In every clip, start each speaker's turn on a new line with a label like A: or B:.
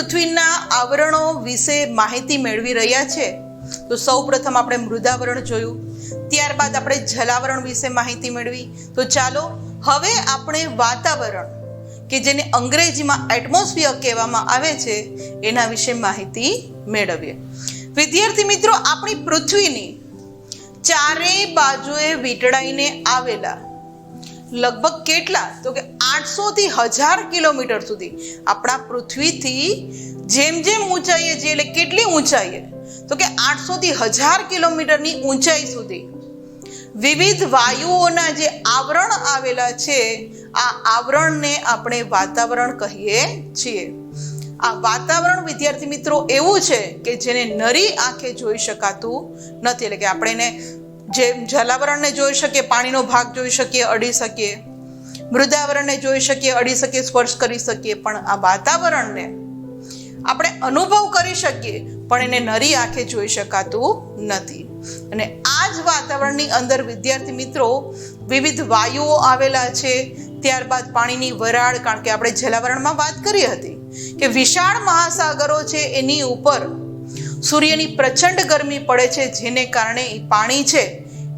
A: પૃથ્વીના આવરણો વિશે માહિતી મેળવી રહ્યા છે. તો સૌપ્રથમ આપણે મૃદાવરણ જોયું, ત્યારબાદ આપણે જલાવરણ વિશે માહિતી મેળવી. તો ચાલો હવે આપણે વાતાવરણ, કે જેને અંગ્રેજીમાં એટમોસ્ફિયર કહેવામાં આવે છે, એના વિશે માહિતી મેળવીએ. વિદ્યાર્થી મિત્રો, આપણી પૃથ્વીની ચારેય બાજુએ વીંટળાઈને આવેલા લગભગ કેટલા, તો કે 800 થી 1000 કિલોમીટર સુધી આપણા પૃથ્વીથી જેમ જેમ ઊંચાઈએ જઈએ, એટલે કેટલી ઊંચાઈએ, તો કે 800 થી 1000 કિલોમીટરની ઊંચાઈ સુધી વિવિધ વાયુઓના જે આવરણ આવેલા છે, આ આવરણને આપણે વાતાવરણ કહીએ છીએ. આ વાતાવરણ વિદ્યાર્થી મિત્રો એવું છે કે જેને નરી આંખે જોઈ શકાતું નથી. એટલે કે આપણે એને જે જલાવરણને જોઈ શકીએ, પાણીનો ભાગ જોઈ શકીએ, અડી શકીએ, મૃદાવરણને જોઈ શકીએ, અડી શકીએ, સ્પર્શ કરી શકીએ, પણ આ વાતાવરણને આપણે અનુભવ કરી શકીએ પણ એને નરી આંખે જોઈ શકાતું નથી. અને આ જ વાતાવરણની અંદર વિદ્યાર્થી મિત્રો વિવિધ વાયુઓ આવેલા છે. ત્યારબાદ પાણીની વરાળ, કારણ કે આપણે જલાવરણમાં વાત કરી હતી કે વિશાળ મહાસાગરો છે એની ઉપર સૂર્યની પ્રચંડ ગરમી પડે છે, જેને કારણે એ પાણી છે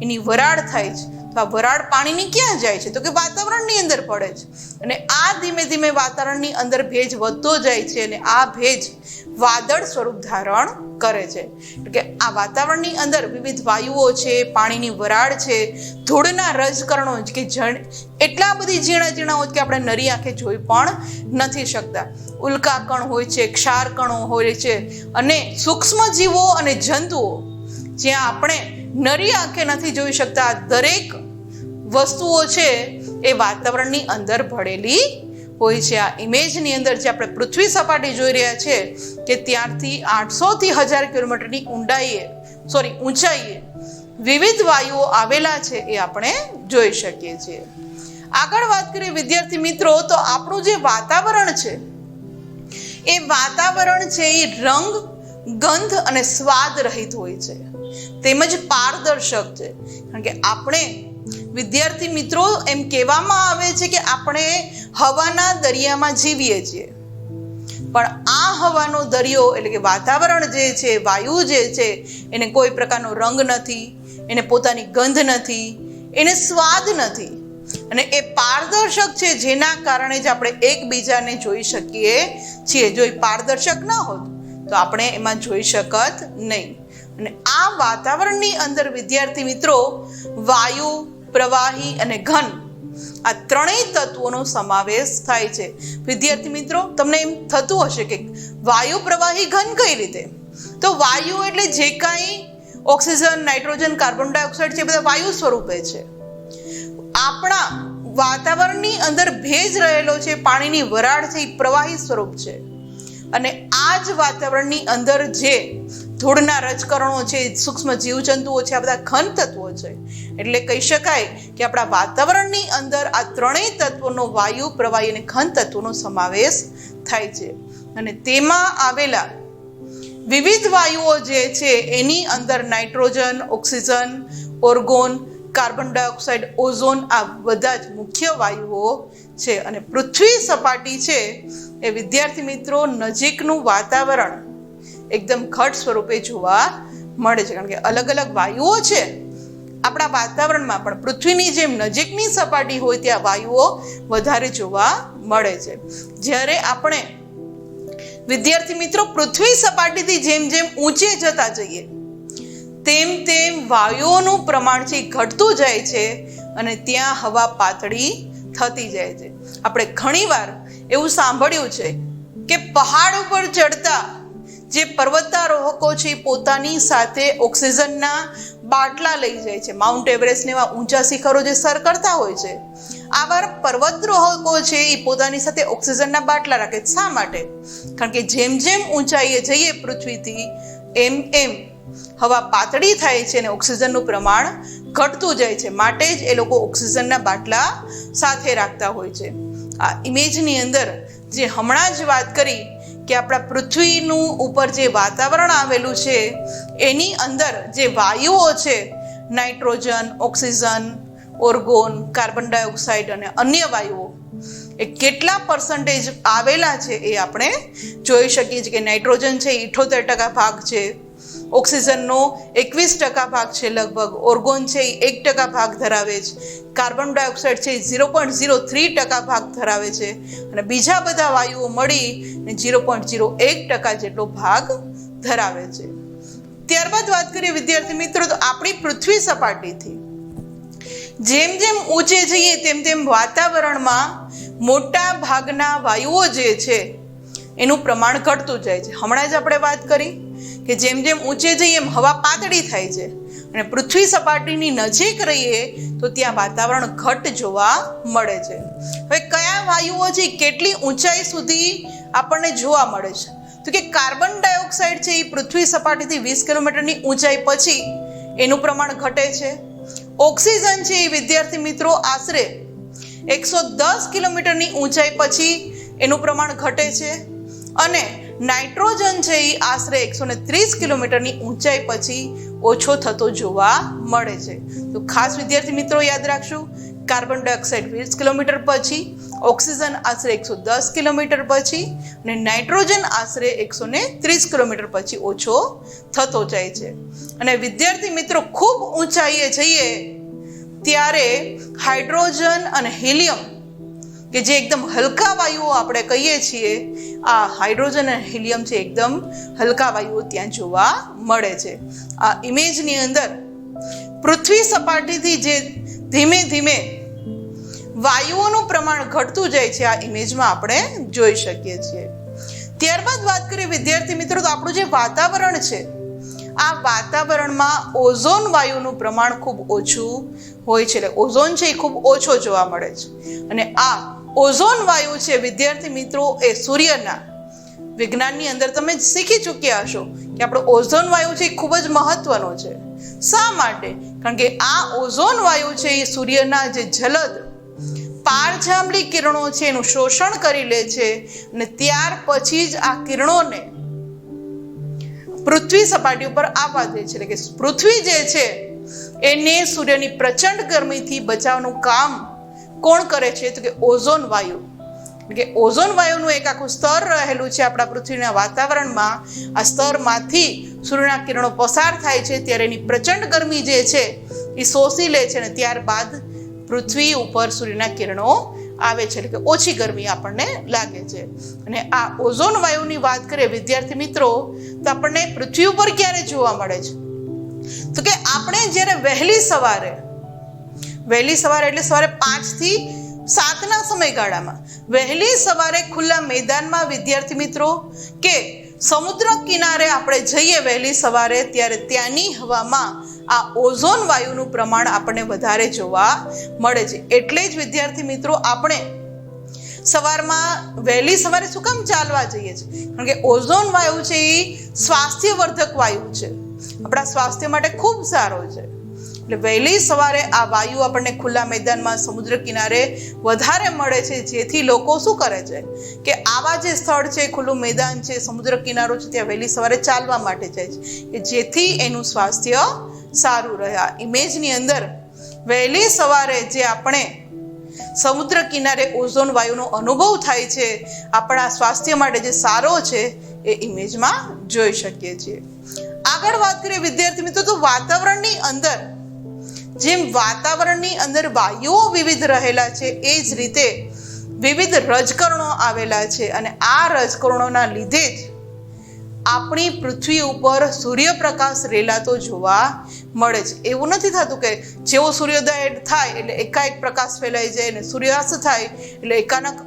A: એની વરાળ થાય છે. તો આ વરાળ પાણીની ક્યાં જાય છે, તો કે વાતાવરણની અંદર પડે છે. અને આ ધીમે ધીમે વાતાવરણની અંદર ભેજ વધતો જાય છે અને આ ભેજ વાદળ સ્વરૂપ ધારણ કરે છે. એટલે કે આ વાતાવરણની અંદર વિવિધ વાયુઓ છે, પાણીની વરાળ છે, ધૂળના રજકણો કે એટલા બધી ઝીણા ઝીણા હોય કે આપણે નરી આંખે જોઈ પણ નથી શકતા. ઉલ્કા કણ હોય છે, ક્ષાર કણો હોય છે, અને સૂક્ષ્મ જીવો અને જંતુઓ જ્યાં આપણે નરી આંખે નથી જોઈ શકતા, દરેક વસ્તુઓ છે એ વાતાવરણની અંદર ભળેલી હોય છે. આ ઇમેજની અંદર જે આપણે પૃથ્વી સપાટી જોઈ રહ્યા છે કે ત્યારથી 800 થી 1000 કિલોમીટરની ઊંચાઈએ વિવિધ વાયુઓ આવેલા છે એ આપણે જોઈ શકીએ છીએ. આગળ વાત કરીએ વિદ્યાર્થી મિત્રો, તો આપણું જે વાતાવરણ છે એ વાતાવરણ છે એ રંગ, ગંધ અને સ્વાદ રહિત હોય છે, તેમજ પારદર્શક છે. કારણ કે આપણે વિદ્યાર્થી મિત્રો એમ કહેવામાં આવે છે કે આપણે હવાના દરિયામાં જીવીએ છીએ, પણ આ હવાનો દરિયો એટલે કે વાતાવરણ જે છે, વાયુ જે છે, એને કોઈ પ્રકારનો રંગ નથી, એને પોતાની ગંધ નથી, એને સ્વાદ નથી, અને એ પારદર્શક છે, જેના કારણે જ આપણે એકબીજાને જોઈ શકીએ છીએ. જો એ પારદર્શક ના હોત તો આપણે એમાં જોઈ શકત નહીં. અને આ વાતાવરણની અંદર વિદ્યાર્થી મિત્રો વાયુ, પ્રવાહી અને ઘન, આ ત્રણેય તત્વોનો સમાવેશ થાય છે. વિદ્યાર્થી મિત્રો, તમને એમ થતું હશે કે વાયુ, પ્રવાહી, ઘન કઈ રીતે? તો વાયુ એટલે જે કાંઈ ઓક્સિજન, નાઇટ્રોજન, કાર્બન ડાયોક્સાઇડ છે, બધા વાયુ સ્વરૂપે છે. આપણા વાતાવરણની અંદર ભેજ રહેલો છે, પાણીની વરાળ છે, એ પ્રવાહી સ્વરૂપ છે. અને આ જ વાતાવરણની અંદર જે ધૂળના રજકણો છે, સૂક્ષ્મ જીવજંતુઓ છે, આ બધા ઘન તત્વો છે. એટલે કહી શકાય કે આપણા વાતાવરણની અંદર આ ત્રણેય તત્વોનો વાયુ, પ્રવાહી અને ઘન તત્વોનો સમાવેશ થાય છે. અને તેમાં આવેલા વિવિધ વાયુઓ જે છે એની અંદર nitrogen, oxygen, argon, carbon dioxide, ozone, આ બધા જ મુખ્ય વાયુઓ છે. અને પૃથ્વી સપાટી છે એ વિદ્યાર્થી મિત્રો નજીકનું વાતાવરણ એકદમ ઘટ સ્વરૂપે જોવા મળે છે. કારણ કે અલગ અલગ વાયુઓ છે આપણા વાતાવરણમાં, પણ પૃથ્વીની જેમ નજીકની સપાટી હોય ત્યાં વાયુઓ વધારે જોવા મળે છે. જ્યારે આપણે વિદ્યાર્થી મિત્રો પૃથ્વી સપાટીથી જેમ જેમ ઊંચે જતા જઈએ તેમ તેમ વાયુઓનું પ્રમાણ છે ઘટતું જાય છે અને ત્યાં હવા પાતળી થતી જાય છે. આપણે ઘણીવાર એવું સાંભળ્યું છે કે પહાડ ઉપર ચડતા જે પર્વતારોહકો છે પોતાની સાથે ઓક્સિજનના બાટલા લઈ જાય છે. માઉન્ટ એવરેસ્ટ ને એવા ઊંચા શિખરો જે સર કરતા હોય છે, આવા પર્વતારોહકો છે એ પોતાની સાથે ઓક્સિજનના બાટલા રાખે. શા માટે? કારણ કે જેમ જેમ ઊંચાઈએ જઈએ પૃથ્વીથી એમ એમ હવા પાતળી થાય છે અને ઓક્સિજનનું પ્રમાણ ઘટતું જાય છે, માટે જ એ લોકો ઓક્સિજનના બાટલા સાથે રાખતા હોય છે. આ ઇમેજની અંદર જે હમણાં જ વાત કરી કે આપણા પૃથ્વીનું ઉપર જે વાતાવરણ આવેલું છે એની અંદર જે વાયુઓ છે, nitrogen, oxygen, argon, carbon dioxide અને અન્ય વાયુઓ, એ કેટલા પર્સન્ટેજ આવેલા છે એ આપણે જોઈ શકીએ છીએ કે નાઇટ્રોજન છે 78% ભાગ છે, ઓક્સિજનનો 21% ભાગ છે લગભગ, ઓર્ગોન છે એ 1% ભાગ ધરાવે છે, કાર્બન ડાયોક્સાઇડ છે એ 0.03% ભાગ ધરાવે છે અને બીજા બધા વાયુઓ મળીને 0.01% જેટલો ભાગ ધરાવે છે. ત્યારબાદ વાત કરીએ વિદ્યાર્થી મિત્રો તો આપણી પૃથ્વી સપાટીથી જેમ જેમ ઊંચે જઈએ તેમ તેમ વાતાવરણમાં મોટા ભાગના વાયુઓ જે છે એનું પ્રમાણ ઘટતું જાય છે. હમણાં જ આપણે વાત કરી કે જેમ જેમ ઊંચે જઈએ એમ હવા પાતળી થાય છે અને પૃથ્વી સપાટીની નજીક રહીએ તો ત્યાં વાતાવરણ ઘટ જોવા મળે છે. હવે કયા વાયુઓ છે કેટલી ઊંચાઈ સુધી આપણને જોવા મળે છે તો કે કાર્બન ડાયોક્સાઇડ છે એ પૃથ્વી સપાટીથી 20 કિલોમીટરની ઊંચાઈ પછી એનું પ્રમાણ ઘટે છે. ઓક્સિજન છે એ વિદ્યાર્થી મિત્રો આશરે 110 કિલોમીટરની ઊંચાઈ પછી એનું પ્રમાણ ઘટે છે અને નાઇટ્રોજન છે એ આશરે 130 કિલોમીટરની ઊંચાઈ પછી ઓછો થતો જોવા મળે છે. તો ખાસ વિદ્યાર્થી મિત્રો યાદ રાખશું, કાર્બન ડાયોક્સાઇડ 20 કિલોમીટર પછી, ઓક્સિજન આશરે 110 કિલોમીટર પછી અને નાઇટ્રોજન આશરે 130 કિલોમીટર પછી ઓછો થતો જાય છે. અને વિદ્યાર્થી મિત્રો ખૂબ ઊંચાઈએ જઈએ ત્યારે હાઇડ્રોજન અને હિલિયમ કે જે એકદમ હલકા વાયુઓ આપણે કહીએ છીએ, આ હાઇડ્રોજન અને હિલિયમ છે એકદમ હલકા વાયુઓ ત્યાં જોવા મળે છે. આ ઇમેજની અંદર પૃથ્વી સપાટીથી જે ધીમે ધીમે વાયુઓનું પ્રમાણ ઘટતું જાય છે આ ઇમેજમાં આપણે જોઈ શકીએ છીએ. ત્યારબાદ વાત કરીએ વિદ્યાર્થી મિત્રો તો આપણું જે વાતાવરણ છે આ વાતાવરણમાં ઓઝોન વાયુનું પ્રમાણ ખૂબ ઓછું હોય છે, એટલે ઓઝોન છે એ ખૂબ ઓછો જોવા મળે છે. અને આ ઓઝોન વાયુ છે વિદ્યાર્થી મિત્રો એ સૂર્યના વિજ્ઞાનની અંદર તમે શીખી ચૂક્યા હશો કે આપણો ઓઝોન વાયુ છે એ ખૂબ જ મહત્વનો છે. શા માટે? કારણ કે આ ઓઝોન વાયુ છે એ સૂર્યના જે જલદ પારજાંબલી કિરણો છે એનું શોષણ કરી લે છે અને ત્યાર પછી જ આ કિરણોને પૃથ્વી સપાટી ઉપર આવવા દે છે. એટલે કે પૃથ્વી જે છે એને સૂર્યની પ્રચંડ ગરમીથી બચાવવાનું કામ કોણ કરે છે તો કે ઓઝોન વાયુ. કે ઓઝોન વાયુનું એક આખું સ્તર રહેલું છે આપણા પૃથ્વીના વાતાવરણમાં. આ સ્તરમાંથી સૂર્યના કિરણો પસાર થાય છે ત્યારે એની પ્રચંડ ગરમી જે છે એ શોષી લે છે અને ત્યારબાદ પૃથ્વી ઉપર સૂર્યના કિરણો આવે છે, એટલે કે ઓછી ગરમી આપણને લાગે છે. અને આ ઓઝોન વાયુની વાત કરીએ વિદ્યાર્થી મિત્રો તો આપણને પૃથ્વી ઉપર ક્યારે જોવા મળે છે તો કે આપણે જ્યારે વહેલી સવારે એટલે સવારે 5 થી 7ના સમયગાળામાં વહેલી સવારે ખુલ્લા મેદાનમાં વિદ્યાર્થી મિત્રો કે સમુદ્ર કિનારે આપણે જઈએ વહેલી સવારે ત્યારે ત્યાંની હવામાં આ ઓઝોન વાયુનું પ્રમાણ આપણને વધારે જોવા મળે છે. એટલે જ વિદ્યાર્થી મિત્રો આપણે સવારમાં વહેલી સવારે શું કામ ચાલવા જઈએ છીએ? કારણ કે ઓઝોન વાયુ છે એ સ્વાસ્થ્યવર્ધક વાયુ છે, આપણા સ્વાસ્થ્ય માટે ખૂબ સારો છે. એટલે વહેલી સવારે આ વાયુ આપણને ખુલ્લા મેદાનમાં સમુદ્ર કિનારે વધારે મળે છે, જેથી લોકો શું કરે છે કે આવા જે સ્થળ છે, ખુલ્લું મેદાન છે, સમુદ્ર કિનારો છે, ત્યાં વહેલી સવારે ચાલવા માટે જાય છે કે જેથી એનું સ્વાસ્થ્ય સારું રહે. આ ઇમેજની અંદર વહેલી સવારે જે આપણે સમુદ્ર કિનારે ઓઝોન વાયુનો અનુભવ થાય છે આપણા સ્વાસ્થ્ય માટે જે સારો છે એ ઇમેજમાં જોઈ શકીએ છીએ. આગળ વાત કરીએ વિદ્યાર્થી મિત્રો તો વાતાવરણની અંદર વાયુઓ વિવિધ રહેલા છે એ જ રીતે વિવિધ રજકણો આવેલા છે અને આ રજકણોના લીધે જ આપણી પૃથ્વી ઉપર સૂર્યપ્રકાશ રેલાતો જોવા મળે છે. એવું નથી થતું કે જેવો સૂર્યોદય થાય એટલે એકાએક પ્રકાશ ફેલાઈ જાય અને સૂર્યાસ્ત થાય એટલે એકાએક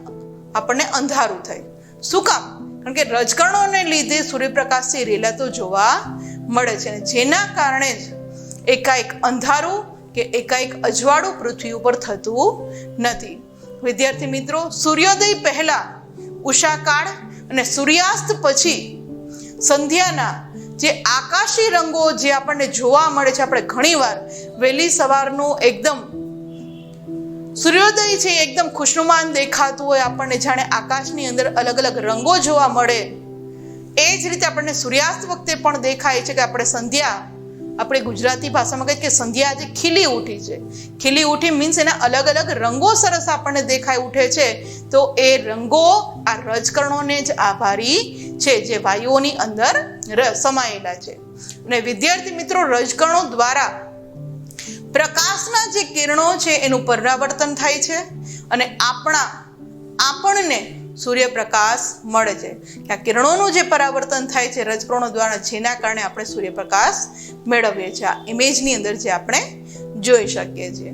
A: આપણને અંધારું થાય. શું કામ? કારણ કે રજકણોને લીધે સૂર્યપ્રકાશથી રેલાતો જોવા મળે છે અને જેના કારણે જ એકાએક અંધારું કે એકાએક અજવાળું પૃથ્વી ઉપર થતું નથી. વિદ્યાર્થી મિત્રો, સૂર્યોદય પહેલા ઉષાકાળ અને સૂર્યાસ્ત પછી સંધ્યાના જે આકાશી રંગો જે આપણને જોવા મળે છે, આપણે ઘણીવાર વહેલી સવારનું એકદમ સૂર્યોદય છે એકદમ ખુશનુમાન દેખાતું હોય, આપણને જાણે આકાશની અંદર અલગ અલગ રંગો જોવા મળે. એ જ રીતે આપણને સૂર્યાસ્ત વખતે પણ દેખાય છે કે આપણે સંધ્યા આપણે ગુજરાતી ભાષામાં કહીએ કે સંધ્યા આજે ખીલી ઉઠી છે. ખીલી ઉઠી મીન્સ એના અલગ અલગ રંગો સરસ આપણને દેખાઈ ઉઠે છે. તો એ રંગો આ રજકણોને જ આભારી છે, જે વાયુઓની અંદર સમાયેલા છે. અને વિદ્યાર્થી મિત્રો, રજકણો દ્વારા પ્રકાશના જે કિરણો છે એનું પરાવર્તન થાય છે અને આપણને સૂર્યપ્રકાશ મળે છે. આ કિરણોનું જે પરાવર્તન થાય છે રજકણો દ્વારા, જેના કારણે આપણે સૂર્યપ્રકાશ મેળવીએ છીએ. આ ઇમેજની અંદર જે આપણે જોઈ શકીએ છીએ.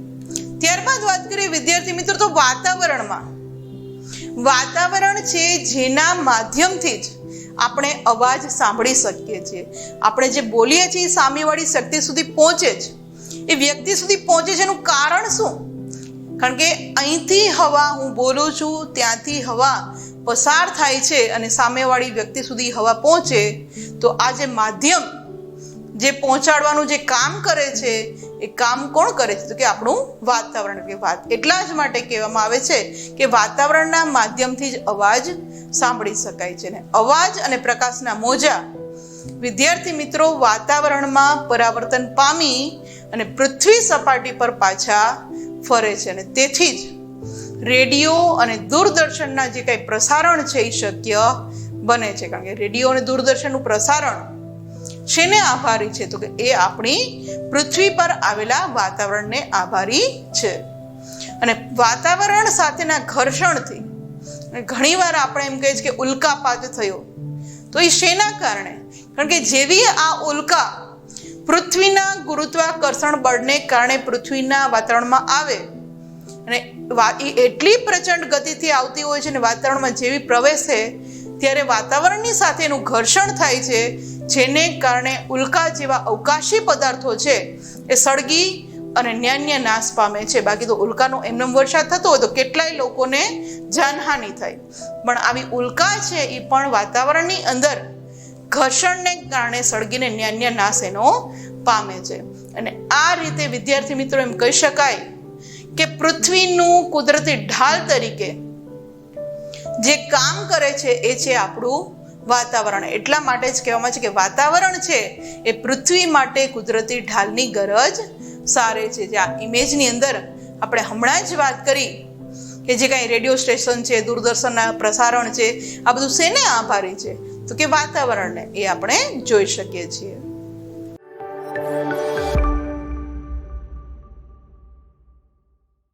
A: ત્યારબાદ વાત કરીએ વિદ્યાર્થી મિત્રો, તો વાતાવરણ છે જેના માધ્યમથી જ આપણે અવાજ સાંભળી શકીએ છીએ. આપણે જે બોલીએ છીએ સામેવાળી વ્યક્તિ સુધી પહોંચે છે, એ વ્યક્તિ સુધી પહોંચે છે. એનું કારણ શું? કારણ કે અહીંથી હવા, હું બોલું છું ત્યાંથી હવા પસાર થાય છે અને સામેવાળી વ્યક્તિ સુધી હવા પહોંચે, તો આ જે માધ્યમ જે પહોંચાડવાનું જે કામ કરે છે, એ કામ કોણ કરે છે? તો કે આપણું વાતાવરણ. એટલા જ માટે કહેવામાં આવે છે કે વાતાવરણના માધ્યમથી જ અવાજ સાંભળી શકાય છે. ને અવાજ અને પ્રકાશના મોજા વિદ્યાર્થી મિત્રો વાતાવરણમાં પરાવર્તન પામી અને પૃથ્વી સપાટી પર પાછા ફરે છે. અને તેથી જ રેડિયો અને દૂરદર્શનના જે કંઈ પ્રસારણ છે એ શક્ય બને છે. કારણ કે રેડિયો અને દૂરદર્શનનું પ્રસારણ શેને આભારી છે? તો કે એ આપણી પૃથ્વી પર આવેલા વાતાવરણને આભારી છે. અને વાતાવરણ સાથેના ઘર્ષણથી ઘણીવાર આપણે એમ કહીએ છીએ કે ઉલ્કાપાત થયો, તો એ શેના કારણે? કારણ કે જેવી આ ઉલ્કા પૃથ્વીના ગુરુત્વાકર્ષણ બળને કારણે પૃથ્વીના વાતાવરણમાં આવે અને એ એટલી પ્રચંડ ગતિથી આવતી હોય છે ને વાતાવરણમાં જેવી પ્રવેશે ત્યારે વાતાવરણની સાથે એનું ઘર્ષણ થાય છે, જેને કારણે ઉલ્કા જેવા અવકાશી પદાર્થો છે એ સળગી અને ન્યાન્ય નાશ પામે છે. બાકી તો ઉલ્કાનો એમનો વરસાદ થતો હોય તો કેટલાય લોકોને જાનહાનિ થાય. પણ આવી ઉલ્કા છે એ પણ વાતાવરણની અંદર ઘર્ષણને કારણે સળગીને ન્યાન્ય નાશ એનો પામે છે. અને આ રીતે વિદ્યાર્થી મિત્રો એમ કહી શકાય કે પૃથ્વીનું કુદરતી ઢાલ તરીકે જે કામ કરે છે એ છે આપણું વાતાવરણ. એટલા માટે જ કહેવામાં છે કે વાતાવરણ છે એ પૃથ્વી માટે કુદરતી ઢાલની ગરજ સારે છે. જે આ ઇમેજની અંદર આપણે હમણાં જ વાત કરી કે જે કાંઈ રેડિયો સ્ટેશન છે, દૂરદર્શનના પ્રસારણ છે, આ બધું શેને આભારી છે? તો કે વાતાવરણને. એ આપણે જોઈ શકીએ છીએ.